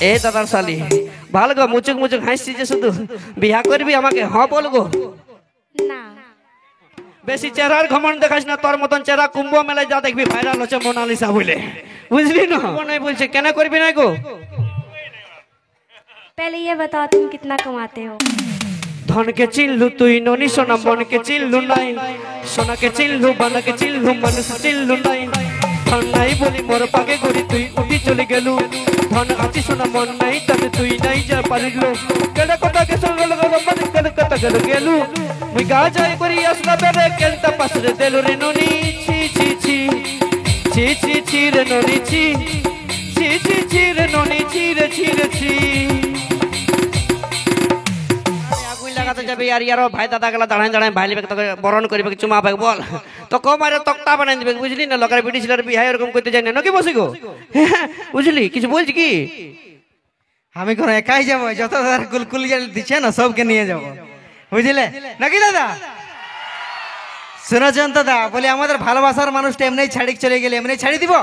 এ দাদার শালি ভালো গো, মুচুক মুচুক হাসছি যে শুধু বিয়া করবি আমাকে হ বল গো। না বেশি চেহারার ঘমন্ড দেখাস না, তোর মতন চেহারা কুম্ভ মেলায় যা দেখবি ভাইরাল হচ্ছে মোনালিসা বলে, বুঝলি না? নাই বলছে কেন করবি না গো? पहले ये बताओ तुम कितना कमाते हो? ধনকে চিনলু তুই ননি সোনা, মনকে চিনলু নাই, সোনাকে চিনলু বানাকে চিনলু মানুষ চিনলু নাই। ধন নাই বলি মোর পাকে গড়ি তুই উঠি চলে গেলু, ধন আছি সোনা মন নাই তবে তুই নাই যা পারিল। কেডা কথা কে সঙ্গল গল মানে কেডা কথা গেল গেলু, মুই গা যাই করি আসলা বেরে কেনতা পাশরে দেলু রে ননি। ছি ছি ছি ছি ছি ছি রে ননি ছি ছি ছি ছি রে ননি ছি রে ছি রে ছি। লাগাতে যাবে আর ইয়ারও ভাই দাদা গেলা দাঁড়ায় দাঁড়ায় ভাই লিবে তোকে বরণ করবে চুমা পাবে বল তো কমারে তক্তা বানাই দিবে, বুঝলি না? লোকের বিটি ছিলার বিহাই এরকম করতে যায় না নাকি বসি গো, বুঝলি? কিছু বলছি কি? আমি কোনো একাই যাবো, যত কুলকুল দিচ্ছে না সবকে নিয়ে যাবো, বুঝলে নাকি দাদা? শুনেছেন দাদা, বলি আমাদের ভালোবাসার মানুষটা এমনি ছাড়ি চলে গেলে এমনি ছাড়ি দিব?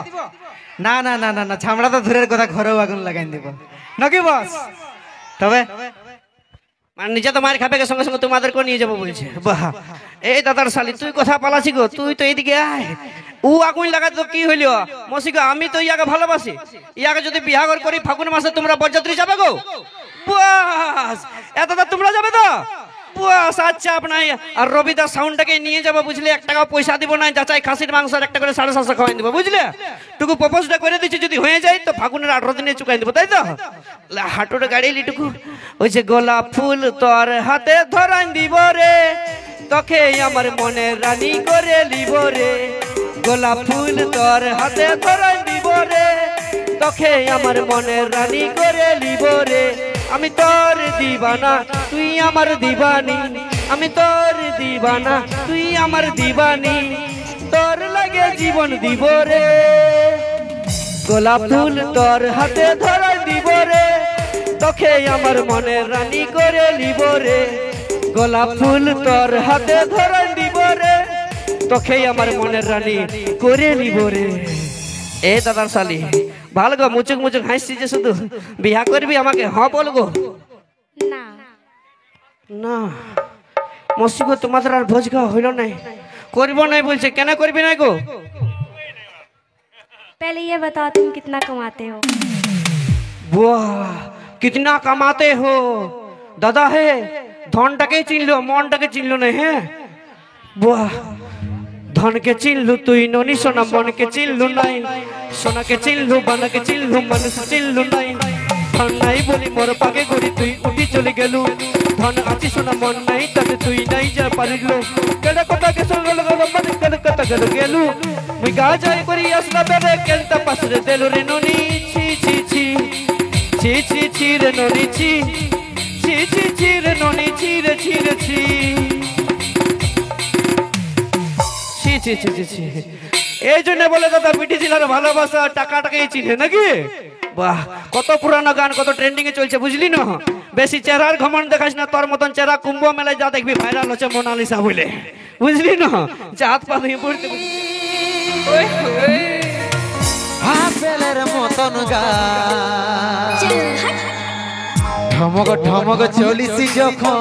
না না না না না, ছামড়া তো দূরের কথা, ঘরেও আগুন লাগাই দিব নাকি বস? তবে মানে নিজে তো মার খাবে সঙ্গে সঙ্গে তোমাদেরকে নিয়ে যাবো বলছে। বাহ, এই দাদার শালি তুই কথা পালাছি গো, তুই তো এইদিকে আয়। ও আগুন লাগাতে তো কি হইল মসি গো, আমি তো ইয়াকে ভালোবাসি, ইয়াকে যদি বিহাগর করি ফাগুন মাসে তোমরা বরযাত্রী যাবে গো? বাস এত তোমরা যাবে তো? বাস আচ্ছা আপনার আর রবিদা সাউন্ডটাকে নিয়ে যাবো, বুঝলে? 1 টাকা পয়সা দিব না, যাচাই খাসির মাংস আর একটা করে 750 খাওয়াই দিব, বুঝলে? টুকু প্রপোজটা করে দিচ্ছি, যদি হয়ে যায় তো ফাগুনের 18 দিনে চুকাই দিব, তাই তো? হাঁটুর গাড়ি লিটুকু ওই যে গোলাপ ফুল তোর হাতে ধরাই দিব রে, তোকে আমার মনে রানী করে লিব রে। গোলাপ ফুল তোর হাতে ধরাই দিব রে, তোকে আমার মনে রানী করে লিব রে। আমি তোর দিবানা তুই আমার দিবানি, আমি তোর দিবানা তুই আমার দিবানি, তোর লাগে জীবন দিব রে। গোলাপ ফুল তোর হাতে ধরাই দিব রে, তোকে আমার মনে রানী করে লিব রে। গোলাপ ফুল তোর হাতে ধরাই দিব রে, তোকে আমার মনের রানী করে লিব রে। এ দাদার শালি ভালো গো, মুচুক মুচুক হাসছি যে শুধু বিয়া করবি আমাকে হ বল গো। না না মসি গো, তোমাদের আর ভোজ খাওয়া হইল নাই, করবো নাই বলছে, কেন করবি না গো? पहले ये बताओ तुम कितना कमाते हो? বাহ কিতনা কামাতে হো দাদা, হে ধনটাকে চিনলো মনটাকে চিনলো না। হ্যাঁ বাহ, ধনকে চিনলু তুই ননি সোনা, মনকে চিনলু নাই, সোনাকে চিনলু বানাকে চিনলু মানুষ চিনলু নাই। ধন নাই বলি মোর পাকে গড়ি তুই উঠি চলে গেলু, ধন আছি সোনা মন নাই তবে তুই নাই যা পারিল। কেডা কথা কে সঙ্গল গল মানে কেডা কথা গেল গেলু, মুই গা যাই করি আসলা বেরে কেনতা পাশরে দেলু রে ননি। ছি ছি ছি ছি ছি ছি রে ননি ছি ছি ছি ছি রে ননি ছি রে ছি রে ছি ছি ছি ছি ছি ছি। এই জন্য বলে দাদা বিটি ছিলার ভালোবাসা টাকাটাকেই চিনে নাকি? বাহ কত পুরানো গান, কত ট্রেন্ডিং এ চলছে, বুঝলি না? বেশি চেহারার ঘমন্ড দেখাস না, তোর মতন চেহারা কুম্ভ মেলায় যা দেখবি ভাইরাল হচ্ছে মোনালিসা বলে, বুঝলি না? যে হাত পা ধুয়ে পড়তে আপেলের মতন গা ঠমক ঠমক চলিসি যখন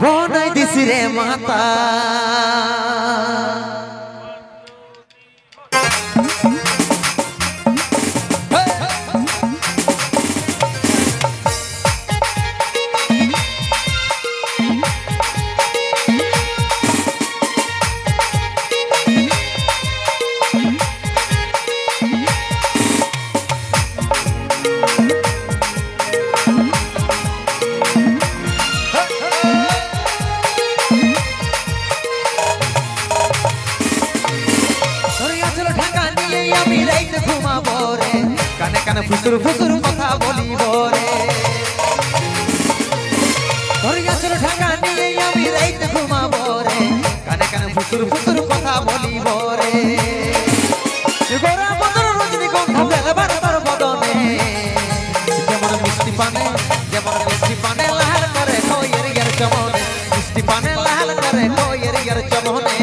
বনাই দিছি রে মাতা। ফুসুর ফুসুর কথা বলিব রে, ধরিয়াছিল ঢাকা নিয়ে আমি রাইতে ঘুমাবো রে, কানে কানে ফুসুর ফুসুর কথা বলিব রে। গোরা বদর রজনীগন্ধা বেলবার তোর বদনে, যেমন মিষ্টি পানে যেমন মিষ্টি পানে লাল করে কইয়ের ইয়ার চমনে, মিষ্টি পানে লাল করে কইয়ের ইয়ার চমনে।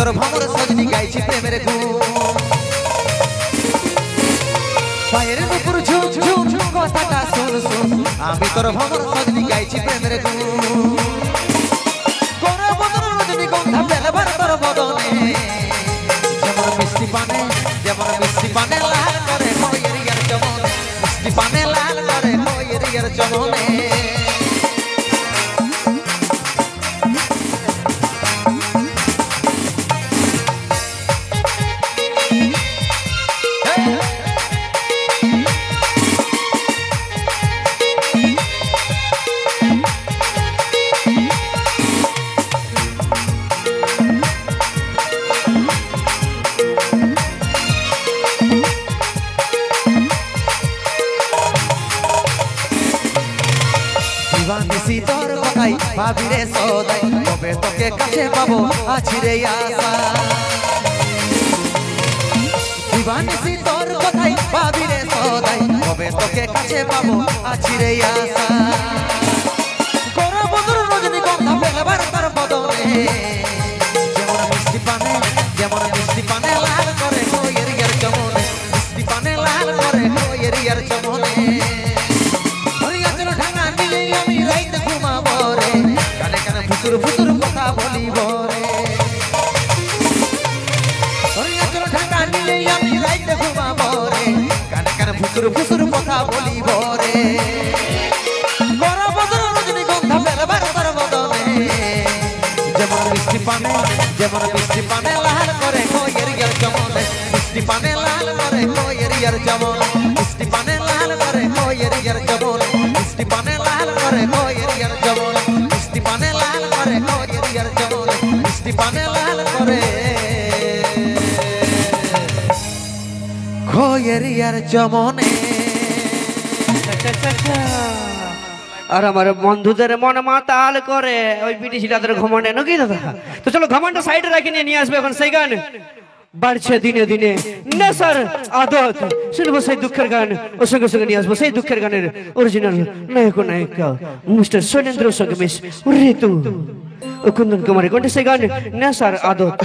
তোর ভ্রমর সজনি গাইছি প্রেমের গুণ পায়ের নুপুর ঝুম ঝুম কথাটা শুন শুন আমি তোর ভ্রমর সজনি গাইছি প্রেমের গুণ গোরা বদন রজনীগন্ধা বেলবার তোর বদনে যেমন মিষ্টি পানে লাল করে খয়ের ইয়ার চমনে মিষ্টি পানে লাল করে খয়ের ইয়ার চমনে দিবানিশি তোর কথাই ভাবি রে সদাই কবে তোকে কাছে পাবো আছি রে আশা দিবানিশি তোর কথাই ভাবি রে সদাই কবে তোকে কাছে পাবো আছি রে আশা গোরা বদর রজনীগন্ধা বেলবার তোর বদনে যেমন মিষ্টি পানে লাল করে খয়ের ইয়ার চমনে মিষ্টি পানে লাল করে খয়ের ইয়ার চমনে ফুতুর ফুতুর কথা বলিব রে তোর ঢাকা নিলে আমি রাইতে ঘুমাব রে কানে কানে ফুতুর ফুতুর কথা বলিব রে গোরা বদন রজনীগন্ধা বেলবার তোর বদনে যেমন মিষ্টি পানে লাল করে খয়ের ইয়ার চমনে মিষ্টি পানে লাল করে খয়ের ইয়ার চমনে মিষ্টি পানে লাল করে খয়ের ইয়ার চমনে মিষ্টি পানে লাল করে খয়ের ইয়ার চমনে মিষ্টি পানে লাল করে খয়ের ইয়ার চমনে মিষ্টি পানে লাল করে খয়ের ইয়ার চমনে আর আমার বন্ধুদের মন মাতাল করে ওই বিটিশিলাদের ঘমন্ডে নাকি দাদা তো চলো ঘমন্ড সাইডে রাখি নিয়ে আসবে এখন সেই গান বাড়ছে দিনে দিনে নেশার আদত শুনবো সেই দুঃখের গান ওর সঙ্গে সঙ্গে নিয়ে আসবো সেই দুঃখের গানের অরিজিনাল নায়ক নায়িকা মিস্টার শৈলেন্দ্রের সঙ্গে মিস ঋতু ও কুন্দন কুমারী কোনটি সেই গান নেশার আদত